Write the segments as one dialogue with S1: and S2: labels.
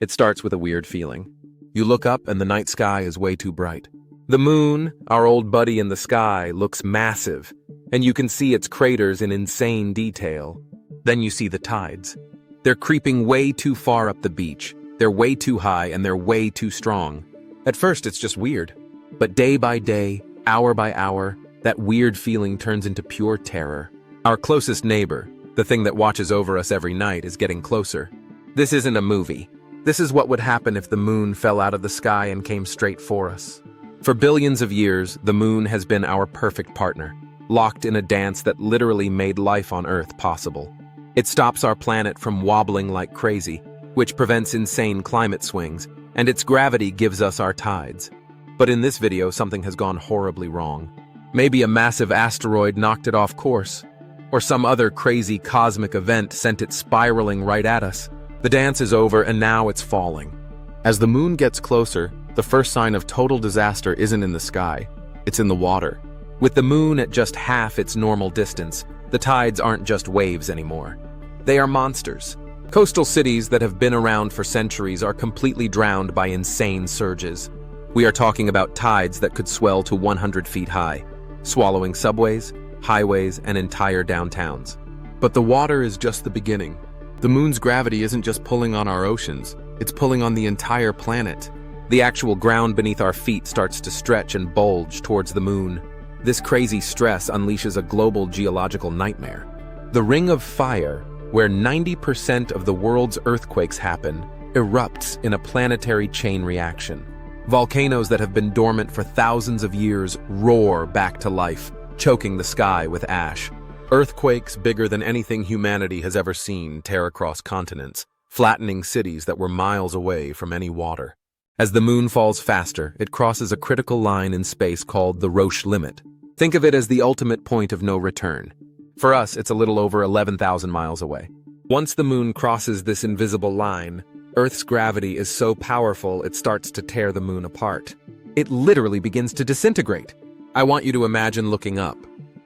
S1: It starts with a weird feeling. You look up and the night sky is way too bright. The moon, our old buddy in the sky, looks massive, and you can see its craters in insane detail. Then you see the tides. They're creeping way too far up the beach. They're way too high and they're way too strong. At first it's just weird, but day by day, hour by hour, that weird feeling turns into pure terror. Our closest neighbor, the thing that watches over us every night, is getting closer. This isn't a movie. This is what would happen if the moon fell out of the sky and came straight for us. For billions of years, the moon has been our perfect partner, locked in a dance that literally made life on Earth possible. It stops our planet from wobbling like crazy, which prevents insane climate swings, and its gravity gives us our tides. But in this video, something has gone horribly wrong. Maybe a massive asteroid knocked it off course, or some other crazy cosmic event sent it spiraling right at us. The dance is over and now it's falling. As the moon gets closer, the first sign of total disaster isn't in the sky, it's in the water. With the moon at just half its normal distance, the tides aren't just waves anymore. They are monsters. Coastal cities that have been around for centuries are completely drowned by insane surges. We are talking about tides that could swell to 100 feet high, swallowing subways, highways, and entire downtowns. But the water is just the beginning. The moon's gravity isn't just pulling on our oceans, it's pulling on the entire planet. The actual ground beneath our feet starts to stretch and bulge towards the moon. This crazy stress unleashes a global geological nightmare. The Ring of Fire, where 90% of the world's earthquakes happen, erupts in a planetary chain reaction. Volcanoes that have been dormant for thousands of years roar back to life, choking the sky with ash. Earthquakes bigger than anything humanity has ever seen tear across continents, flattening cities that were miles away from any water. As the moon falls faster, it crosses a critical line in space called the Roche limit. Think of it as the ultimate point of no return. For us, it's a little over 11,000 miles away. Once the moon crosses this invisible line, Earth's gravity is so powerful it starts to tear the moon apart. It literally begins to disintegrate. I want you to imagine looking up.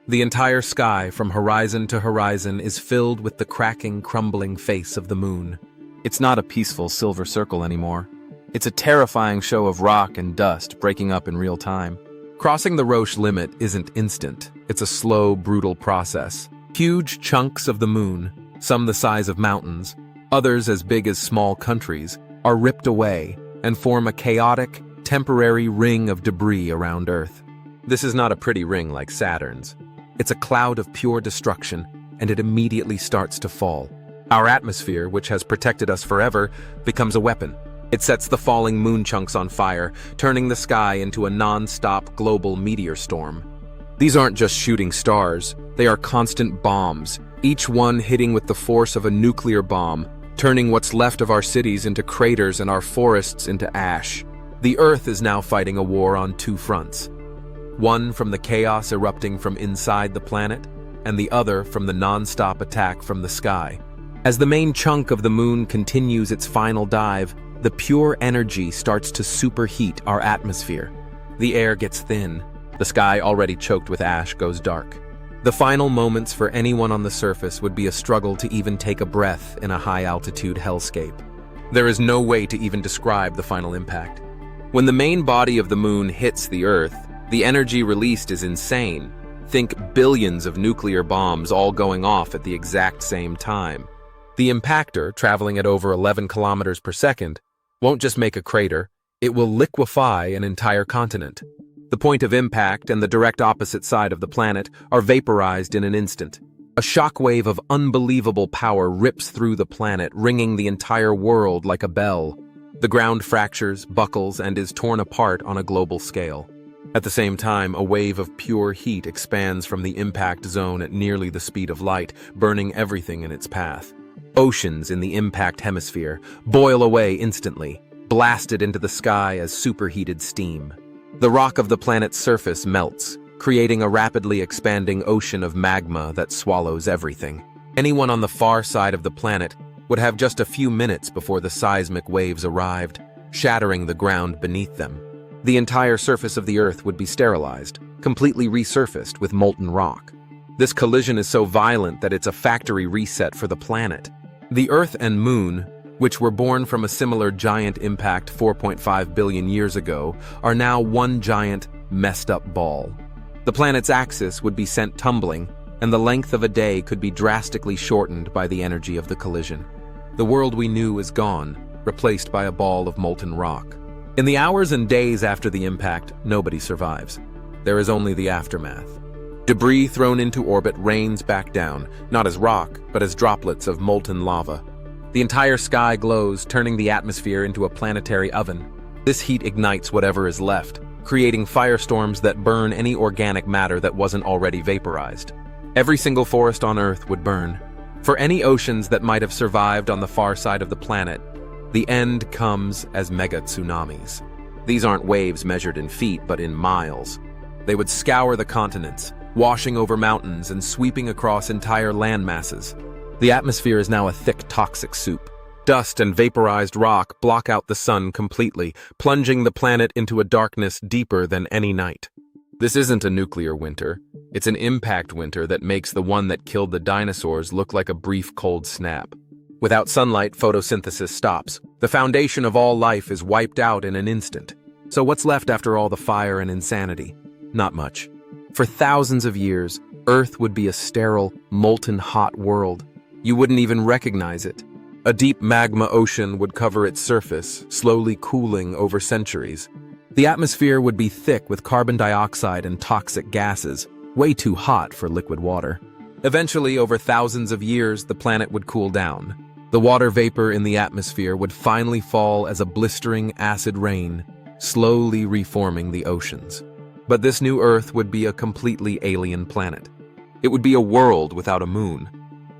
S1: The entire sky, from horizon to horizon, is filled with the cracking, crumbling face of the moon. It's not a peaceful silver circle anymore. It's a terrifying show of rock and dust breaking up in real time. Crossing the Roche limit isn't instant. It's a slow, brutal process. Huge chunks of the moon, some the size of mountains, others as big as small countries, are ripped away and form a chaotic, temporary ring of debris around Earth. This is not a pretty ring like Saturn's. It's a cloud of pure destruction, and it immediately starts to fall. Our atmosphere, which has protected us forever, becomes a weapon. It sets the falling moon chunks on fire, turning the sky into a non-stop global meteor storm. These aren't just shooting stars, they are constant bombs, each one hitting with the force of a nuclear bomb, turning what's left of our cities into craters and our forests into ash. The Earth is now fighting a war on two fronts. One from the chaos erupting from inside the planet, and the other from the non-stop attack from the sky. As the main chunk of the moon continues its final dive, the pure energy starts to superheat our atmosphere. The air gets thin. The sky, already choked with ash, goes dark. The final moments for anyone on the surface would be a struggle to even take a breath in a high-altitude hellscape. There is no way to even describe the final impact. When the main body of the moon hits the Earth, the energy released is insane. Think billions of nuclear bombs all going off at the exact same time. The impactor, traveling at over 11 kilometers per second, won't just make a crater, it will liquefy an entire continent. The point of impact and the direct opposite side of the planet are vaporized in an instant. A shockwave of unbelievable power rips through the planet, ringing the entire world like a bell. The ground fractures, buckles, and is torn apart on a global scale. At the same time, a wave of pure heat expands from the impact zone at nearly the speed of light, burning everything in its path. Oceans in the impact hemisphere boil away instantly, blasted into the sky as superheated steam. The rock of the planet's surface melts, creating a rapidly expanding ocean of magma that swallows everything. Anyone on the far side of the planet would have just a few minutes before the seismic waves arrived, shattering the ground beneath them. The entire surface of the Earth would be sterilized, completely resurfaced with molten rock. This collision is so violent that it's a factory reset for the planet. The Earth and Moon, which were born from a similar giant impact 4.5 billion years ago, are now one giant, messed-up ball. The planet's axis would be sent tumbling, and the length of a day could be drastically shortened by the energy of the collision. The world we knew is gone, replaced by a ball of molten rock. In the hours and days after the impact, nobody survives. There is only the aftermath. Debris thrown into orbit rains back down, not as rock, but as droplets of molten lava. The entire sky glows, turning the atmosphere into a planetary oven. This heat ignites whatever is left, creating firestorms that burn any organic matter that wasn't already vaporized. Every single forest on Earth would burn. For any oceans that might have survived on the far side of the planet, the end comes as mega tsunamis. These aren't waves measured in feet, but in miles. They would scour the continents, washing over mountains and sweeping across entire land masses. The atmosphere is now a thick, toxic soup. Dust and vaporized rock block out the sun completely, plunging the planet into a darkness deeper than any night. This isn't a nuclear winter. It's an impact winter that makes the one that killed the dinosaurs look like a brief cold snap. Without sunlight, photosynthesis stops. The foundation of all life is wiped out in an instant. So what's left after all the fire and insanity? Not much. For thousands of years, Earth would be a sterile, molten hot world. You wouldn't even recognize it. A deep magma ocean would cover its surface, slowly cooling over centuries. The atmosphere would be thick with carbon dioxide and toxic gases, way too hot for liquid water. Eventually, over thousands of years, the planet would cool down. The water vapor in the atmosphere would finally fall as a blistering acid rain, slowly reforming the oceans. But this new Earth would be a completely alien planet. It would be a world without a moon.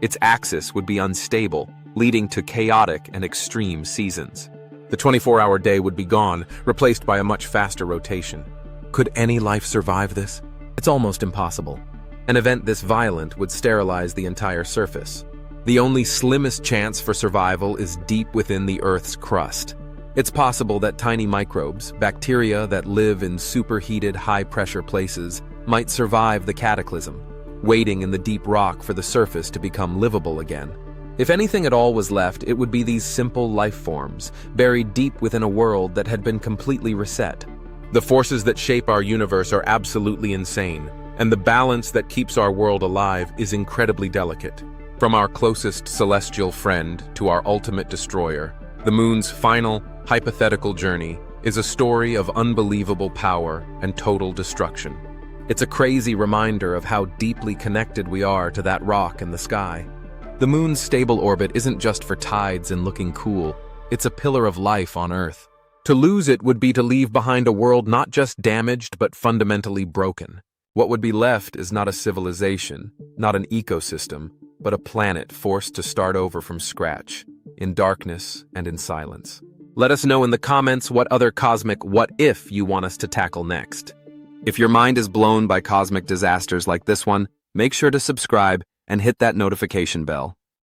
S1: Its axis would be unstable, leading to chaotic and extreme seasons. The 24-hour day would be gone, replaced by a much faster rotation. Could any life survive this? It's almost impossible. An event this violent would sterilize the entire surface. The only slimmest chance for survival is deep within the Earth's crust. It's possible that tiny microbes, bacteria that live in superheated, high-pressure places, might survive the cataclysm, waiting in the deep rock for the surface to become livable again. If anything at all was left, it would be these simple life forms, buried deep within a world that had been completely reset. The forces that shape our universe are absolutely insane, and the balance that keeps our world alive is incredibly delicate. From our closest celestial friend to our ultimate destroyer, the moon's final, hypothetical journey is a story of unbelievable power and total destruction. It's a crazy reminder of how deeply connected we are to that rock in the sky. The moon's stable orbit isn't just for tides and looking cool, it's a pillar of life on Earth. To lose it would be to leave behind a world not just damaged but fundamentally broken. What would be left is not a civilization, not an ecosystem, but a planet forced to start over from scratch, in darkness and in silence. Let us know in the comments what other cosmic what-if you want us to tackle next. If your mind is blown by cosmic disasters like this one, make sure to subscribe and hit that notification bell.